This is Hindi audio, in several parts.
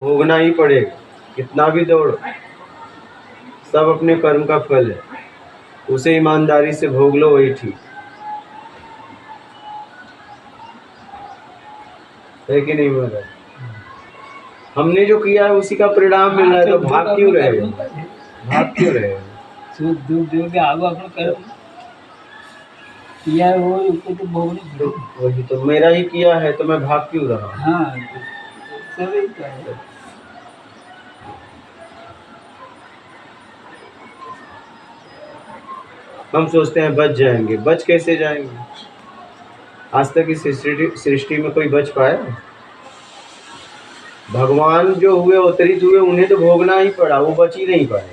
भोगना ही पड़ेगा, कितना भी दौड़ो, सब अपने कर्म का फल है, उसे ईमानदारी से भोग लो, वही ठीक है कि नहीं महाराज? हमने जो किया है उसी का परिणाम मिल रहा है, तो भाग क्यों रहे? भाग क्यों रहे? सुख दुख जो भी आगो अपन कर्म किया है वो उसको तो भोगने तो वही तो मेरा ही किया है, तो मैं भाग क्यों रहा? हाँ सब ही तो है। हम सोचते हैं बच जाएंगे, बच कैसे जाएंगे? आज तक इस सृष्टि में कोई बच पाया? भगवान जो हुए अवतरित हुए, उन्हें तो भोगना ही पड़ा, वो बच ही नहीं पाए।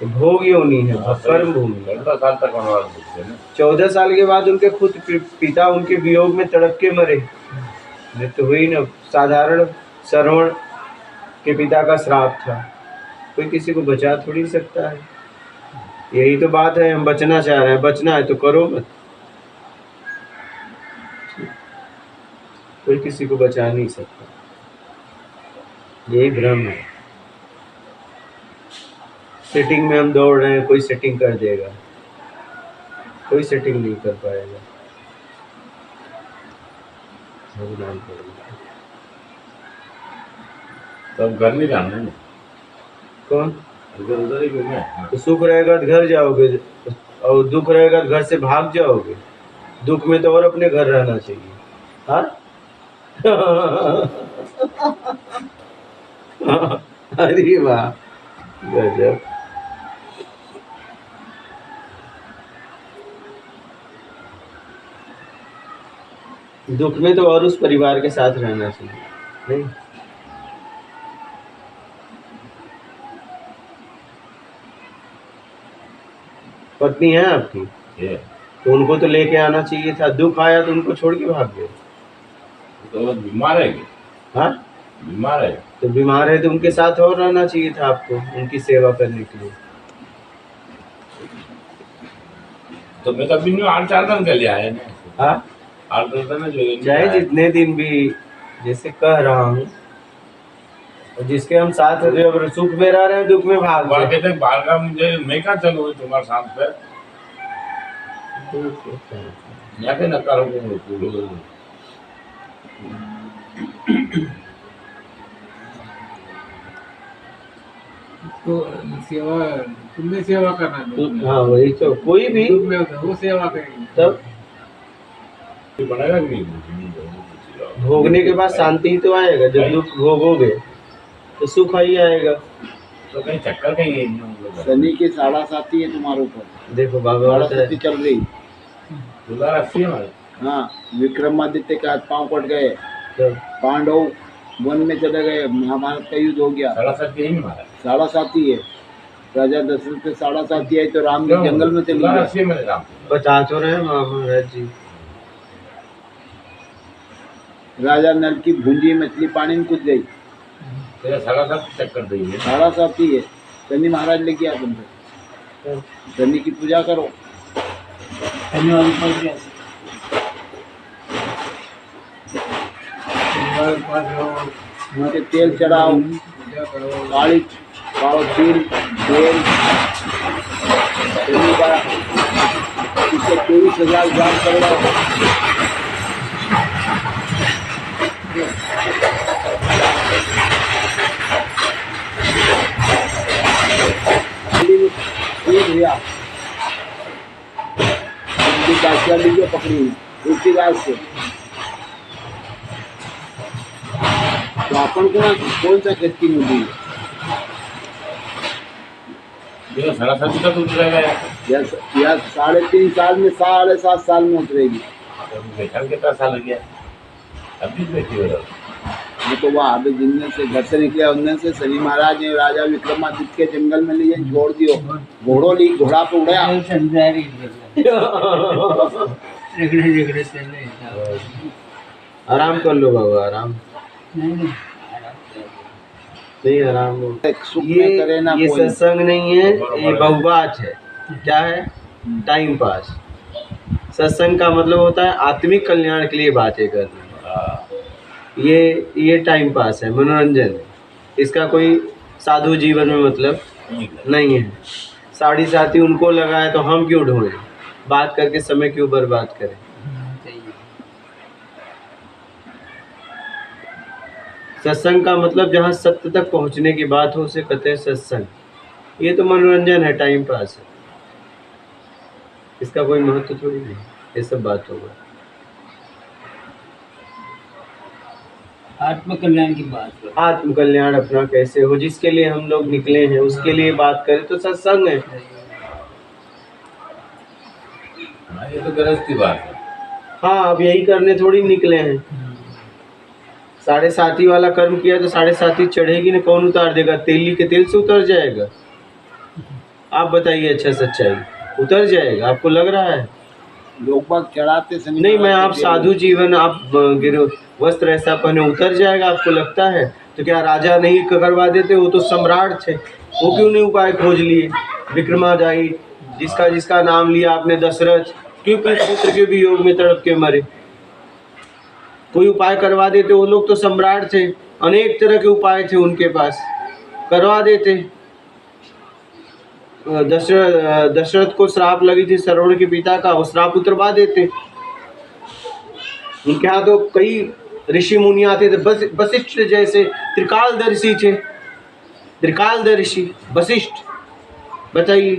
तो भोग योनि है, कर्म भूमि। 14 साल तक वनवास भुगते ना। 14 साल के बाद उनके खुद पिता उनके वियोग में तड़प के मरे, मृत्यु हुई ना। साधारण श्रवण के पिता का श्राप था, कोई किसी को बचा थोड़ी सकता है। यही तो बात है, हम बचना चाह रहे हैं, बचना है तो करो मत, कोई किसी को बचा नहीं सकता, यही भ्रम है। सेटिंग में हम दौड़ रहे हैं, कोई सेटिंग कर देगा, कोई सेटिंग नहीं कर पाएगा। तब घर नहीं जाना है। कौन? इधर उधर ही घूमे। तो सुख रहेगा तो घर जाओगे, और दुख रहेगा तो घर से भाग जाओगे। दुख में तो और अपने घर रहना चाहिए। हाँ अरे वाह, गजब। दुख में तो और उस परिवार के साथ रहना चाहिए, नहीं? पत्नी है आपकी, तो उनको तो लेके आना चाहिए था। दुख आया तो उनको छोड़ के भाग गए। तो बीमार है क्या? हाँ, बीमार है तो बीमार है तो उनके साथ और रहना चाहिए था आपको, उनकी सेवा करने के लिए। तो मैं कभी नहीं 8-4 दिन के लिए आया ना। हाँ, 8-10 दिन जो चाहे जितने दिन भी, जैसे कह रहा हूँ, जिसके हम साथ होते, अगर सुख में रह रहे हैं, दुख में भाग गए। कहते बाहर का मुझे मैं क्या चलूँ तुम्हारे साथ पे, या के न करो। तो सेवा तुमने सेवा करना है। हाँ वही तो, कोई भी दुख में होता है, वो सेवा करेगी। तब बनेगा कि नहीं? भोगने के बाद शांति ही तो आएगा। जब दुख भोगोगे तो सुख ही आएगा। तो कहीं चक्कर कहीं है। शनि के 7.5 है तुम्हारे ऊपर। देखो बाबा 7.5 चल रही। 2080 है। हाँ, विक्रमादित्य के हाथ पांव कट गए, तब पांडव वन में चले गए, महाभारत का युद्ध हो गया। 7.5 ही मारा। 7.5 है। राजा दशरथ के 7.5 है तो राम जी जंगल में चली गए। 80 में राम बता तो रहे महाराज जी। राजा नल की भूंजी मछली पानी में कूद गई। 7.5 चक्कर देंगे। 7.5 है। शनि महाराज लेके आ तुमसे, शनि की पूजा करो। धन्यवाद। उनके तेल चढ़ाओ, काली कालो तिल तेल, शनि का इससे 24,000 ग्राम करो। लीजिए पकड़ी उसी गाज से। तो अपन को ना कौन सा खेती मिली है? 7.5 तक उतरेगा या 3.5 साल में, 7.5 साल में उतरेगी। बैठा कितना साल लग गया अभी बैठी हो रहा। वो तो वहाँ अभी जिनमें से घर से निकले उनमें से शनि महाराज ने राजा विक्रमादित्य के जंगल में लिए छोड़ दियो। घोड़ो ली, घोड़ा पे उड़ाया। आराम कर लो बाबा, आराम नहीं, आराम ये सत्संग नहीं है, ये बहुबात है। क्या है? Time pass. सत्संग का मतलब होता है आत्मिक कल्याण के लिए बातें करना। ये टाइम पास है, मनोरंजन है, इसका कोई साधु जीवन में मतलब नहीं है। साड़ी साथी उनको लगा है तो हम क्यों ढूंढें, बात करके समय क्यों बर्बाद करें। सही है। सत्संग का मतलब जहाँ सत्य तक पहुँचने की बात हो उसे कहते हैं सत्संग। ये तो मनोरंजन है, टाइम पास है, इसका कोई महत्व थोड़ी नहीं, ये सब बात होगा। आत्म कल्याण की बात है। आत्म कल्याण अपना कैसे हो, जिसके लिए हम लोग निकले हैं उसके लिए बात करें तो सत्संग है। हाँ, ये तो गरज की बात है। हाँ, अब यही करने थोड़ी निकले हैं। 7.5 वाला कर्म किया तो 7.5 चढ़ेगी ना, कौन उतार देगा? तेली के तेल से उतर जाएगा? आप बताइए, अच्छा सच्चाई उतर जाएगा? आपको लग रहा है? लोग बाग चढ़ाते शनि नहीं, मैं महाराज आप के साधु जीवन, आप गिरो वस्त्र ऐसा पहने, उतर जाएगा आपको लगता है? तो क्या राजा नहीं करवा देते? वो तो सम्राट थे, वो क्यों नहीं उपाय खोज लिए? विक्रमादाई, जिसका नाम लिया आपने, दशरथ, क्यों पुत्र के वियोग में तड़प के मरे? कोई उपाय करवा देते, वो लोग तो सम्राट थे, अनेक तरह के उपाय थे उनके पास, करवा देते। दशरथ को श्राप लगी थी श्रवण के पिता का, वो श्राप उतरवा देते। उनके यहाँ तो कई ऋषि मुनि आते थे, वशिष्ठ जैसे त्रिकालदर्शी थे, त्रिकालदर्शी वशिष्ठ। बताइए,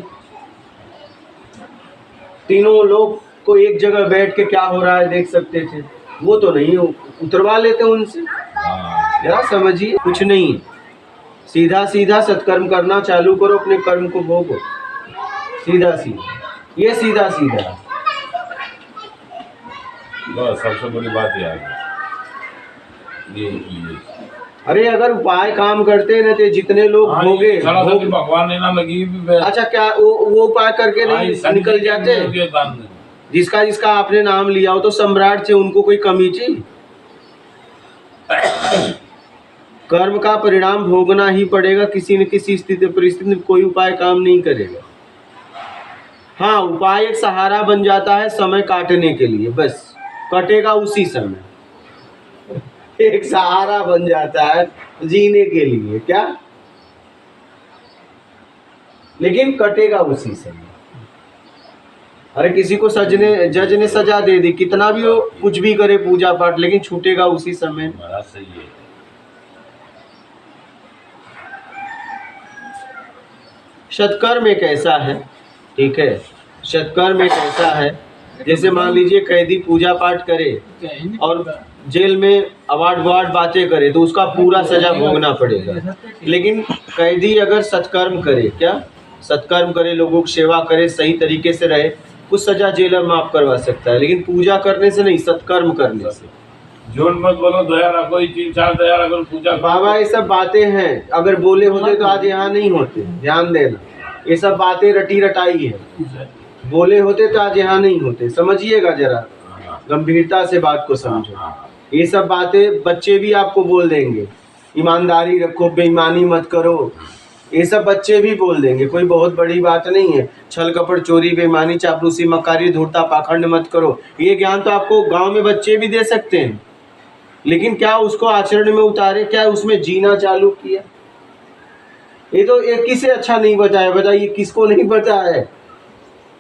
तीनों लोग को एक जगह बैठ के क्या हो रहा है देख सकते थे, वो तो नहीं, उतरवा लेते उनसे। हाँ, जरा समझिए, कुछ नहीं, सीधा सीधा सत्कर्म करना चालू करो, अपने कर्म को भोगो, सीधा सीधा, ये सीधा सीधा। बस सबसे बड़ी बात ये है ये। अरे अगर उपाय काम करते न तो जितने लोग हाँ, भोगे सरस्वती भगवान ने ना लगी भी। अच्छा, क्या वो उपाय करके नहीं निकल जाते? जिसका आपने नाम लिया हो तो सम्राट थे, उनको कोई कमी थी? कर्म का परिणाम भोगना ही पड़ेगा, किसी न किसी स्थिति परिस्थिति में कोई उपाय काम नहीं करेगा। हाँ, उपाय एक सहारा बन जाता है समय काटने के लिए, बस कटेगा उसी समय, एक सहारा बन जाता है जीने के लिए, क्या? लेकिन कटेगा उसी समय। अरे किसी को जज ने सजा दे दी, कितना भी वो कुछ भी करे पूजा पाठ, लेकिन छूटेगा उसी समय। सही है। सत्कर्म एक ऐसा है, ठीक है, सत्कर्म एक ऐसा है, जैसे मान लीजिए कैदी पूजा पाठ करे और जेल में अवार्ड बातें करे तो उसका पूरा सजा भोगना पड़ेगा। लेकिन कैदी अगर सत्कर्म करे, क्या सत्कर्म करे, लोगों की सेवा करे, सही तरीके से रहे, कुछ सजा जेलर माफ करवा सकता है, लेकिन पूजा करने से नहीं, सत्कर्म करने से। झूठ मत बोलो, दया रखो, 3-4 दया रखो, पूजा बाबा ये सब बातें हैं, अगर बोले होते तो आज यहाँ नहीं होते, ध्यान देना, ये सब बातें रटी रटाई है, बोले होते तो आज यहाँ नहीं होते। समझिएगा जरा, गंभीरता से बात को समझो। ये सब बातें बच्चे भी आपको बोल देंगे, ईमानदारी रखो, बेईमानी मत करो, ये सब बच्चे भी बोल देंगे, कोई बहुत बड़ी बात नहीं है। छल कपट चोरी बेईमानी चापलूसी मकारी धूर्ता पाखंड मत करो, ये ज्ञान तो आपको गांव में बच्चे भी दे सकते हैं, लेकिन क्या उसको आचरण में उतारे, क्या उसमें जीना चालू किया? ये तो एक किसे अच्छा नहीं बताया, बताइए किसको नहीं पता है,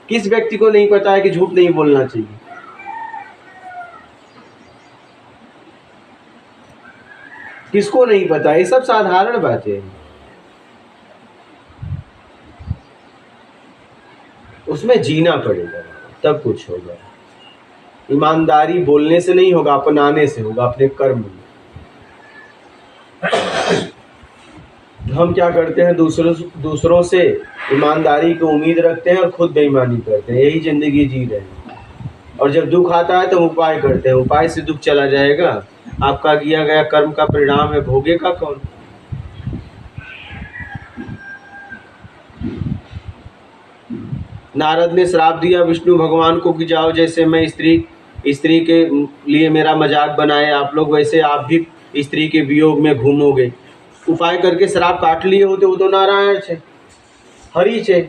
किस व्यक्ति को नहीं पता है कि झूठ नहीं बोलना चाहिए? किसको नहीं पता? ये सब साधारण बातें हैं, उसमें जीना पड़ेगा तब कुछ होगा। ईमानदारी बोलने से नहीं होगा, अपनाने से होगा, अपने कर्म में। हम क्या करते हैं, दूसरों से ईमानदारी की उम्मीद रखते हैं और खुद बेईमानी करते हैं, यही जिंदगी जी रहे हैं। और जब दुख आता है तो उपाय करते हैं, उपाय से दुख चला जाएगा, आपका किया गया कर्म का परिणाम है, भोगेगा कौन? नारद ने श्राप दिया विष्णु भगवान को कि जाओ, जैसे मैं स्त्री के लिए मेरा मजाक बनाए आप लोग, वैसे आप भी स्त्री के वियोग में घूमोगे। उपाय करके श्राप काट लिए होते, वो तो नारायण छे, हरि छे,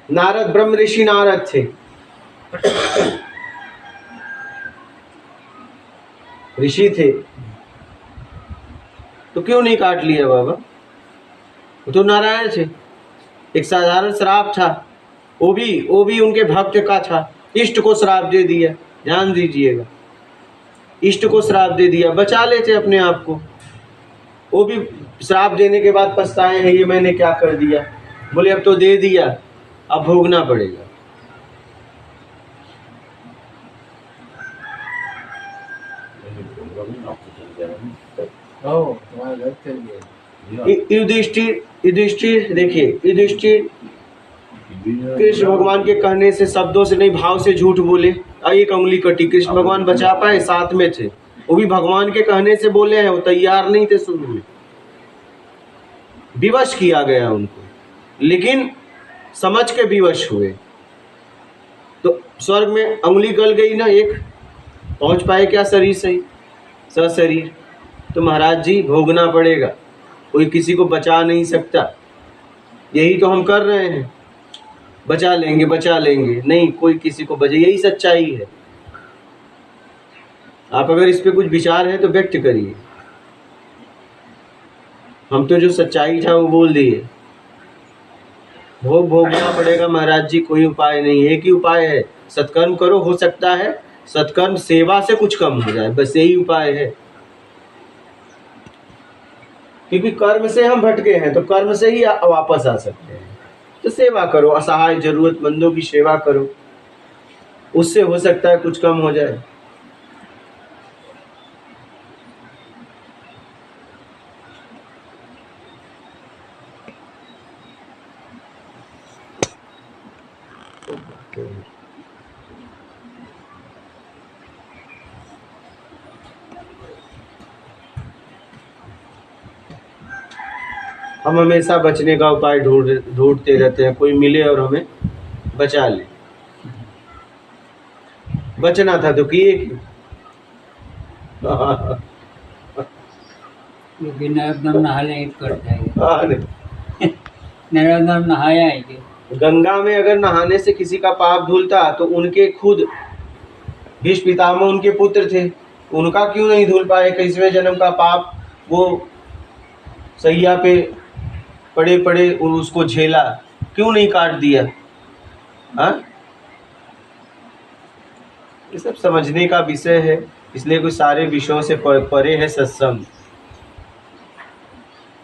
नारद ब्रह्म ऋषि नारद थे। ऋषि थे तो क्यों नहीं काट लिया बाबा? वो तो नारायण थे। एक साधारण श्राप था, वो भी उनके भक्त का था। इष्ट को श्राप दे दिया, ध्यान दीजिएगा, इष्ट को श्राप दे दिया, बचा लेते अपने आप को। वो भी श्राप देने के बाद पछताए हैं, ये मैंने क्या कर दिया। बोले अब तो दे दिया, अब भोगना पड़ेगा। तुम्हारा घर चल गया। युधिष्ठिर देखिए, युधिष्ठिर कृष्ण भगवान के कहने से, शब्दों से नहीं, भाव से झूठ बोले। एक अंगुली कटी, कृष्ण भगवान बचा पाए, साथ में थे। वो भी भगवान के कहने से बोले हैं, वो तैयार नहीं थे शुरू में, विवश किया गया उनको, लेकिन समझ के विवश हुए तो स्वर्ग में अंगुली गल गई ना, एक पहुंच पाए क्या शरीर सही, सशरीर। तो महाराज जी भोगना पड़ेगा, कोई किसी को बचा नहीं सकता। यही तो हम कर रहे हैं, बचा लेंगे, नहीं कोई किसी को बचे, यही सच्चाई है। आप अगर इस पे कुछ विचार है तो व्यक्त करिए। हम तो जो सच्चाई था वो बोल दिए। भोगना पड़ेगा महाराज जी, कोई उपाय नहीं है। एक ही उपाय है, सत्कर्म करो, हो सकता है सत्कर्म सेवा से कुछ कम हो जाए, बस यही उपाय है। क्योंकि कर्म से हम भटके हैं, तो कर्म से ही वापस आ सकते हैं। तो सेवा करो, असहाय जरूरतमंदों की सेवा करो, उससे हो सकता है कुछ कम हो जाए। हम हमेशा बचने का उपाय ढूंढते रहते हैं, कोई मिले और हमें बचा ले। बचना था तो किए क्यों? क्योंकि नर्मदम नहा लेंगे तो कट जाएगा। हाँ, नहीं। नर्मदम नहाया है कि गंगा में अगर नहाने से किसी का पाप धुलता तो उनके खुद भीष्म पितामह उनके पुत्र थे, उनका क्यों नहीं धुल पाए? 21वें जन्म का पाप वो सैया पे पड़े पड़े और उसको झेला, क्यों नहीं काट दिया? हाँ, ये सब समझने का विषय है, इसलिए कुछ सारे विषयों से परे है सत्संग।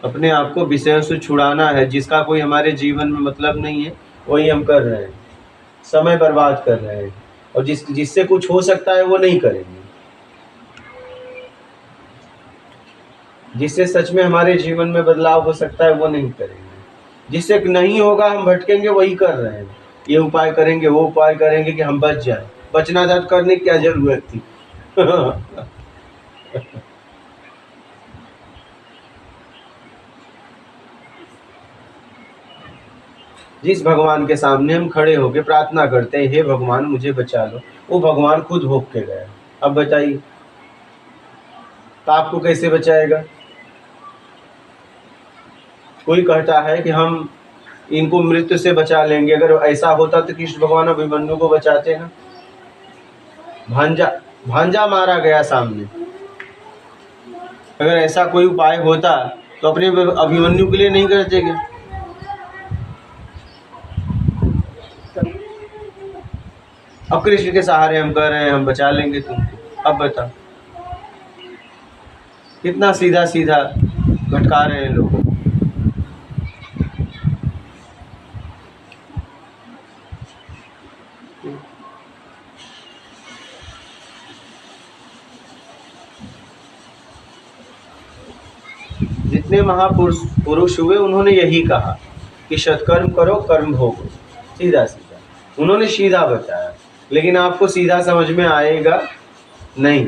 अपने आप को विषयों से छुड़ाना है, जिसका कोई हमारे जीवन में मतलब नहीं है वही हम कर रहे हैं, समय बर्बाद कर रहे हैं, और जिससे कुछ हो सकता है वो नहीं करेंगे। जिससे सच में हमारे जीवन में बदलाव हो सकता है वो नहीं करेंगे। जिससे नहीं होगा, हम भटकेंगे, वही कर रहे हैं। ये उपाय करेंगे, वो उपाय करेंगे कि हम बच जाए। बचना था करने की क्या जरूरत थी? जिस भगवान के सामने हम खड़े होकर प्रार्थना करते हैं, हे भगवान मुझे बचा लो, वो भगवान खुद भोग के गए। अब बताइए, तो आपको कैसे बचाएगा? कोई कहता है कि हम इनको मृत्यु से बचा लेंगे। अगर ऐसा होता तो कृष्ण भगवान अभिमन्यु को बचाते ना। भांजा मारा गया सामने। अगर ऐसा कोई उपाय होता तो अपने अभिमन्यु के लिए नहीं करते क्या? अब कृष्ण के सहारे हम कह रहे हैं हम बचा लेंगे तुमको। अब बता, कितना सीधा सीधा भटका रहे हैं लोग। जितने महापुरुष हुए उन्होंने यही कहा कि सत्कर्म करो, कर्म भोगो, सीधा सीधा उन्होंने सीधा बताया। लेकिन आपको सीधा समझ में आएगा नहीं,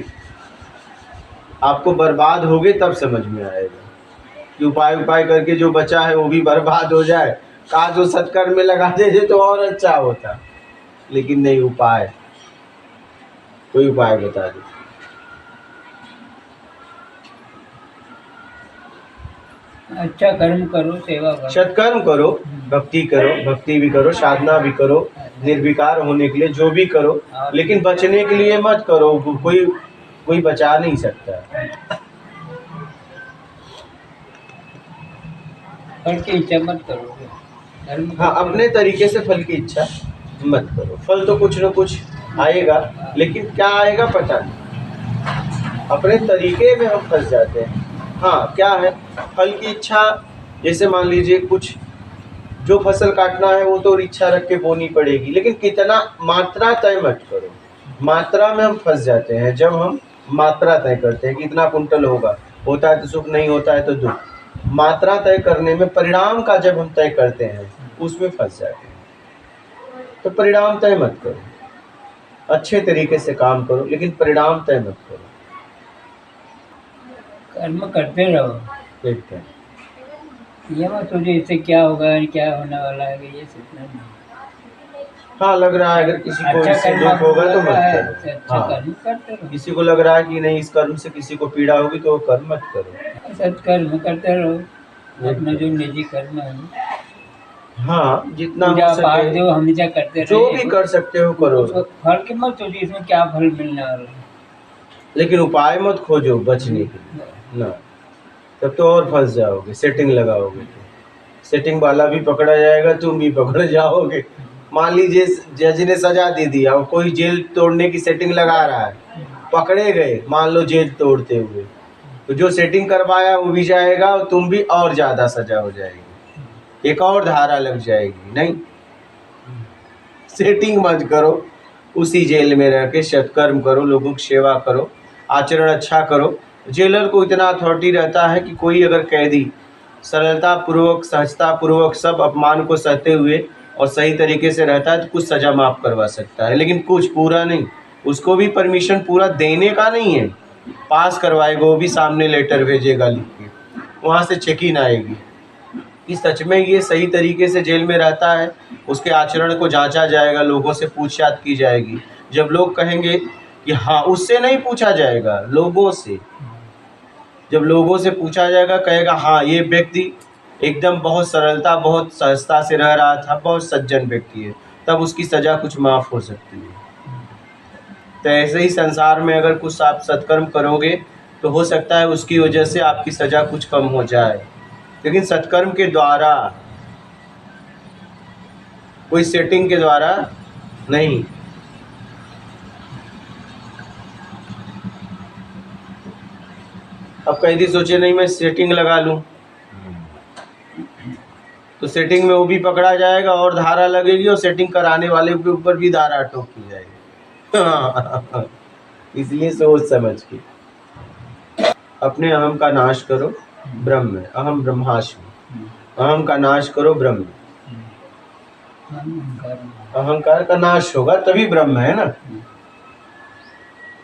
आपको बर्बाद होगे तब समझ में आएगा कि उपाय करके जो बचा है वो भी बर्बाद हो जाए। काश जो सत्कर्म में लगा देते तो और अच्छा होता, लेकिन नहीं। उपाय, कोई उपाय बता दो। अच्छा कर्म करो, सेवा करो, सत्कर्म करो, भक्ति करो, भक्ति भी करो, साधना भी करो, निर्विकार होने के लिए जो भी करो, लेकिन बचने के लिए मत करो। कोई कोई बचा नहीं सकता। फल की इच्छा मत करो, धर्म हाँ, अपने तरीके से फल की इच्छा मत करो। फल तो कुछ न कुछ आएगा, लेकिन क्या आएगा पता नहीं। अपने तरीके में हम फंस जाते हैं। हाँ, क्या है, फल की इच्छा, जैसे मान लीजिए कुछ जो फसल काटना है वो तो इच्छा रख के बोनी पड़ेगी, लेकिन कितना, मात्रा तय मत करो। मात्रा में हम फंस जाते हैं। जब हम मात्रा तय करते हैं कि इतना कुंटल होता है तो सुख, नहीं होता है तो दुख। मात्रा तय करने में, परिणाम का जब हम तय करते हैं उसमें फंस जाते हैं। तो परिणाम तय मत करो, अच्छे तरीके से काम करो, लेकिन परिणाम तय मत करो। कर्म करते रहो, देखते हैं। ये मत सोचो इससे क्या होगा, क्या होने वाला है, ये सोचना नहीं। हाँ, लग रहा है अगर किसी को अच्छा इससे कर्म दुख होगा तो मत है, करो। अच्छा हाँ, कर्म करते रहो, किसी को लग रहा है कि नहीं इस कर्म से किसी को पीड़ा होगी तो वो कर्म मत करो। सत्कर्म करते रहो, अपना जो निजी कर्म है, हाँ, जितना पूजा हो पाठ सके, जो हमेशा करते जो रहे, भी कर सकते हो करो, फल की मत सोचिए इसमें क्या फल मिलने वाला है। लेकिन उपाय मत खोजो बचने के लिए ना, तब तो और फंस जाओगे। सेटिंग लगाओगे तो सेटिंग वाला भी पकड़ा जाएगा, तुम भी पकड़ जाओगे। मान लीजिए जज ने सजा दे दिया और कोई जेल तोड़ने की सेटिंग लगा रहा है, पकड़े गए मान लो जेल तोड़ते हुए, तो जो सेटिंग करवाया वो भी जाएगा और तुम भी, और ज़्यादा सजा हो जाएगी, एक और धारा लग जाएगी। नहीं, सेटिंग मत करो, उसी जेल में रह के सत्कर्म करो, लोगों की सेवा करो, आचरण अच्छा करो। जेलर को इतना अथॉरिटी रहता है कि कोई अगर कैदी सरलता पूर्वक, सहजता पूर्वक सब अपमान को सहते हुए और सही तरीके से रहता है तो कुछ सज़ा माफ़ करवा सकता है, लेकिन कुछ पूरा नहीं। उसको भी परमिशन पूरा देने का नहीं है, पास करवाएगा, वो भी सामने लेटर भेजेगा लिख के, वहाँ से चेक इन आएगी कि सच में ये सही तरीके से जेल में रहता है। उसके आचरण को जांचा जाएगा, लोगों से पूछताछ की जाएगी। जब लोग कहेंगे कि हाँ, उससे नहीं पूछा जाएगा, लोगों से, जब लोगों से पूछा जाएगा, कहेगा हाँ ये व्यक्ति एकदम बहुत सरलता, बहुत सहजता से रह रहा था, बहुत सज्जन व्यक्ति है, तब उसकी सज़ा कुछ माफ़ हो सकती है। तो ऐसे ही संसार में अगर कुछ आप सत्कर्म करोगे तो हो सकता है उसकी वजह से आपकी सज़ा कुछ कम हो जाए, लेकिन सत्कर्म के द्वारा, कोई सेटिंग के द्वारा नहीं। अब कैदी सोचे नहीं मैं सेटिंग लगा लूं, तो सेटिंग में वो भी पकड़ा जाएगा और धारा लगेगी, और सेटिंग कराने वाले के ऊपर भी धारा ठोकी जाएगी। इसलिए सोच समझ के अपने अहम का नाश करो, ब्रह्म है, अहम ब्रह्मास्मि। अहम का नाश करो, ब्रह्म। अहंकार का नाश होगा तभी ब्रह्म है ना।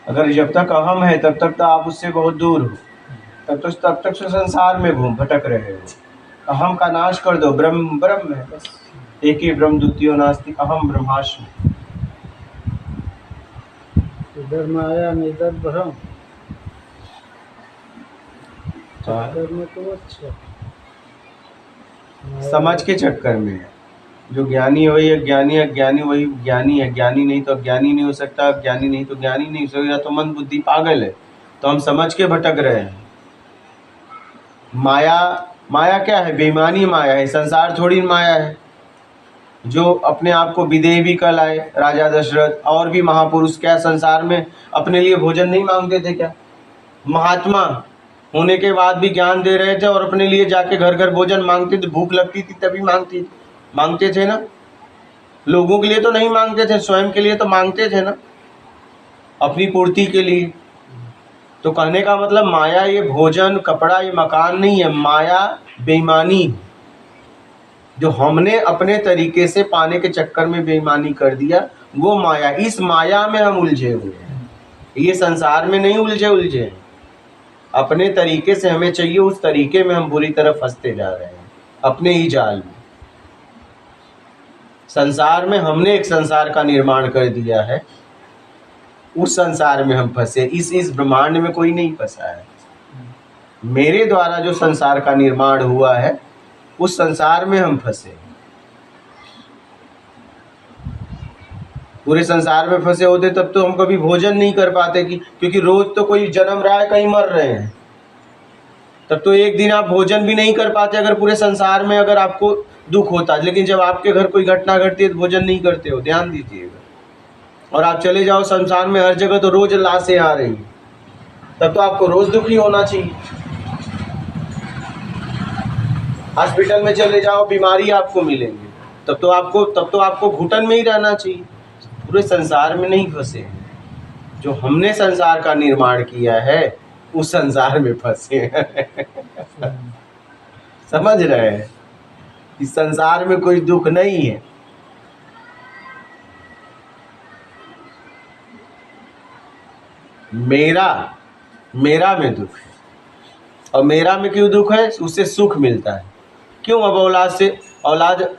अगर जब तक अहम है तब तक तो आप उससे बहुत दूर हो, तब तक तो संसार में घूम भटक रहे हो। अहम का नाश कर दो, ब्रह्म ब्रह्म है बस, एक ही ब्रह्म, द्वितीयो नास्ति, अहम ब्रह्मास्मि। इधर माया में इधर ब्रह्म, चक्कर में तो अच्छा समझ के चक्कर में है। जो ज्ञानी वही अज्ञानी, अज्ञानी वही ज्ञानी है। ज्ञानी नहीं तो अज्ञानी नहीं हो सकता, अज्ञानी नहीं तो ज्ञानी नहीं हो सकता। तो मन बुद्धि पागल है, तो हम समझ के भटक रहे हैं। माया, माया क्या है? बेईमानी माया है। संसार थोड़ी माया है। जो अपने आप को विदेह भी कल आए, राजा दशरथ और भी महापुरुष, क्या संसार में अपने लिए भोजन नहीं मांगते थे? क्या महात्मा होने के बाद भी ज्ञान दे रहे थे और अपने लिए जाके घर घर भोजन मांगते थे? भूख लगती थी तभी मांगते थे ना। लोगों के लिए तो नहीं मांगते थे, स्वयं के लिए तो मांगते थे ना, अपनी पूर्ति के लिए। तो कहने का मतलब माया ये भोजन, कपड़ा, ये मकान नहीं है। माया बेईमानी, जो हमने अपने तरीके से पाने के चक्कर में बेईमानी कर दिया, वो माया। इस माया में हम उलझे हुए हैं, ये संसार में नहीं उलझे। अपने तरीके से हमें चाहिए, उस तरीके में हम बुरी तरह फंसते जा रहे हैं, अपने ही जाल में। संसार में हमने एक संसार का निर्माण कर दिया है, उस संसार में हम फंसे। इस ब्रह्मांड में कोई नहीं फंसा है। मेरे द्वारा जो संसार का निर्माण हुआ है, उस संसार में हम फंसे। पूरे संसार में फंसे होते तब तो हम कभी भोजन नहीं कर पाते, क्योंकि रोज तो कोई जन्म रहा है, कहीं मर रहे हैं। तब तो एक दिन आप भोजन भी नहीं कर पाते अगर पूरे संसार में अगर आपको दुख होता। लेकिन जब आपके घर कोई घटना घटती है तो भोजन नहीं करते हो, ध्यान दीजिएगा। और आप चले जाओ संसार में हर जगह तो रोज लाशें आ रही, तब तो आपको रोज दुखी होना चाहिए। हॉस्पिटल में चले जाओ, बीमारी आपको मिलेंगे, तब तो आपको घुटन में ही रहना चाहिए। पूरे संसार में नहीं फंसे, जो हमने संसार का निर्माण किया है उस संसार में फंसे हैं। समझ रहे हैं? इस संसार में कोई दुख नहीं है। मेरा में दुख है। और मेरा में क्यों दुख है? उससे सुख मिलता है। क्यों? अब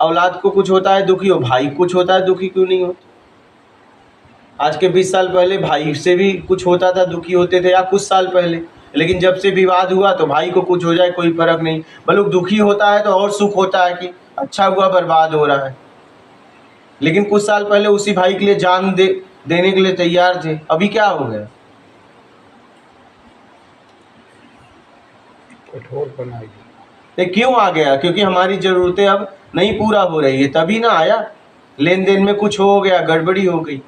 औलाद को कुछ होता है दुखी हो, भाई कुछ होता है दुखी क्यों नहीं होता? आज के 20 साल पहले भाई से भी कुछ होता था दुखी होते थे, या कुछ साल पहले। लेकिन जब से विवाद हुआ तो भाई को कुछ हो जाए कोई फर्क नहीं, बल्कि दुखी होता है तो और सुख होता है कि अच्छा हुआ बर्बाद हो रहा है। लेकिन कुछ साल पहले उसी भाई के लिए जान देने के लिए तैयार थे, अभी क्या हो गया? कठोर बनाई। ये क्यों आ गया? क्योंकि हमारी ज़रूरतें अब नहीं पूरा हो रही है, तभी ना आया। लेन देन में कुछ हो गया, गड़बड़ी हो गई।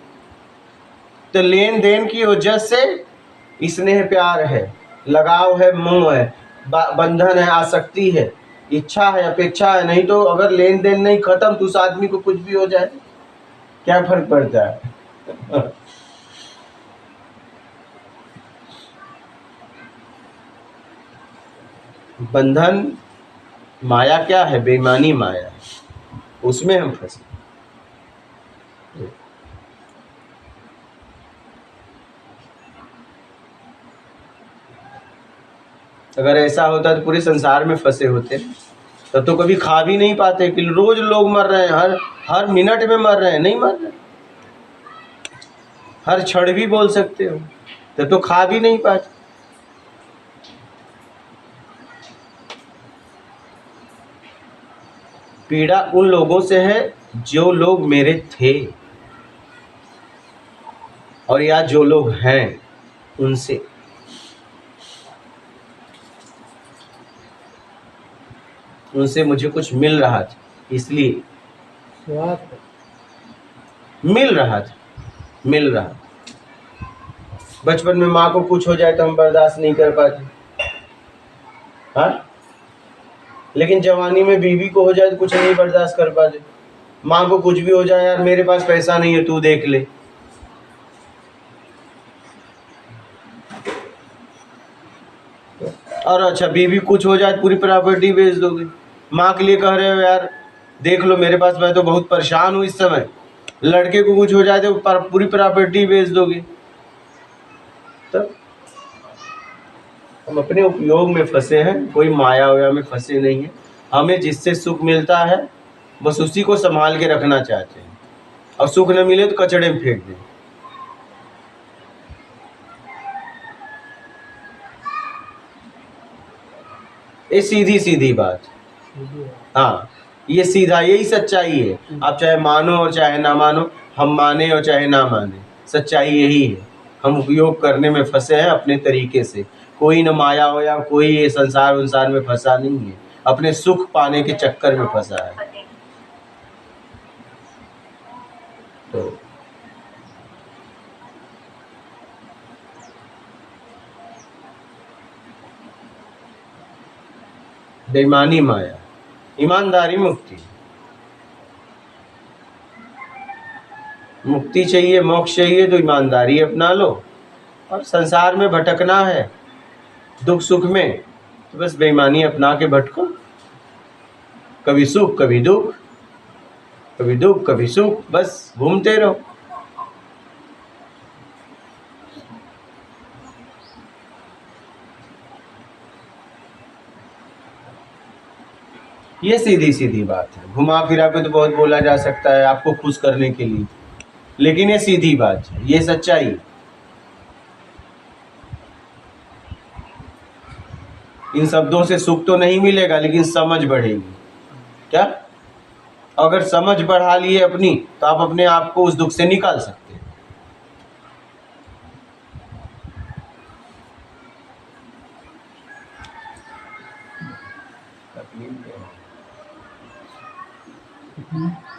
तो लेन देन की वजह से स्नेह प्यार है, लगाव है, मोह है, बंधन है, आसक्ति है, इच्छा है, अपेक्षा है। नहीं तो अगर लेन देन नहीं खत्म तो उस आदमी को कुछ भी हो जाए क्या फर्क पड़ता है? बंधन माया क्या है? बेईमानी माया, उसमें हम फंसे। अगर ऐसा होता तो पूरे संसार में फंसे होते, तब तो कभी खा भी नहीं पाते। कि रोज लोग मर रहे हैं, हर मिनट में मर रहे हैं, नहीं मर रहे, हर क्षण भी बोल सकते हो, तब तो खा भी नहीं पाते। पीड़ा उन लोगों से है जो लोग मेरे थे, और या जो लोग हैं उनसे। उनसे मुझे कुछ मिल रहा था, इसलिए स्वार्थ मिल रहा था। बचपन में माँ को कुछ हो जाए तो हम बर्दाश्त नहीं कर पाते, हाँ। लेकिन जवानी में बीवी को हो जाए तो कुछ नहीं बर्दाश्त कर पाते। माँ को कुछ भी हो जाए, यार मेरे पास पैसा नहीं है, तू देख ले। और अच्छा, बीवी कुछ हो जाए पूरी प्रॉपर्टी बेच दोगे। माँ के लिए कह रहे हो, यार देख लो मेरे पास, मैं तो बहुत परेशान हूँ इस समय। लड़के को कुछ हो जाए तो पूरी प्रॉपर्टी बेच दोगे। तब हम अपने उपयोग में फंसे हैं, कोई माया वया में फंसे नहीं है। हमें जिससे सुख मिलता है बस उसी को संभाल के रखना चाहते हैं, और सुख न मिले तो कचड़े में फेंक दें। ये सीधी बात, हाँ, ये सीधा, यही सच्चाई है। आप चाहे मानो और चाहे ना मानो, हम माने और चाहे ना माने, सच्चाई यही है। हम उपयोग करने में फंसे हैं अपने तरीके से। कोई न माया हो या कोई ये संसार में फंसा नहीं है, अपने सुख पाने के चक्कर में फंसा है। तो बेईमानी माया, ईमानदारी मुक्ति। मुक्ति चाहिए, मोक्ष चाहिए तो ईमानदारी अपना लो। और संसार में भटकना है दुख सुख में, तो बस बेईमानी अपना के भटको। कभी सुख कभी दुख, कभी दुख कभी सुख, बस घूमते रहो। ये सीधी बात है। घुमा फिरा के तो बहुत बोला जा सकता है आपको खुश करने के लिए, लेकिन ये सीधी बात है, ये सच्चाई। इन शब्दों से सुख तो नहीं मिलेगा, लेकिन समझ बढ़ेगी। क्या? अगर समझ बढ़ा लिए अपनी तो आप अपने आप को उस दुख से निकाल सकते हैं। तकलीफ है।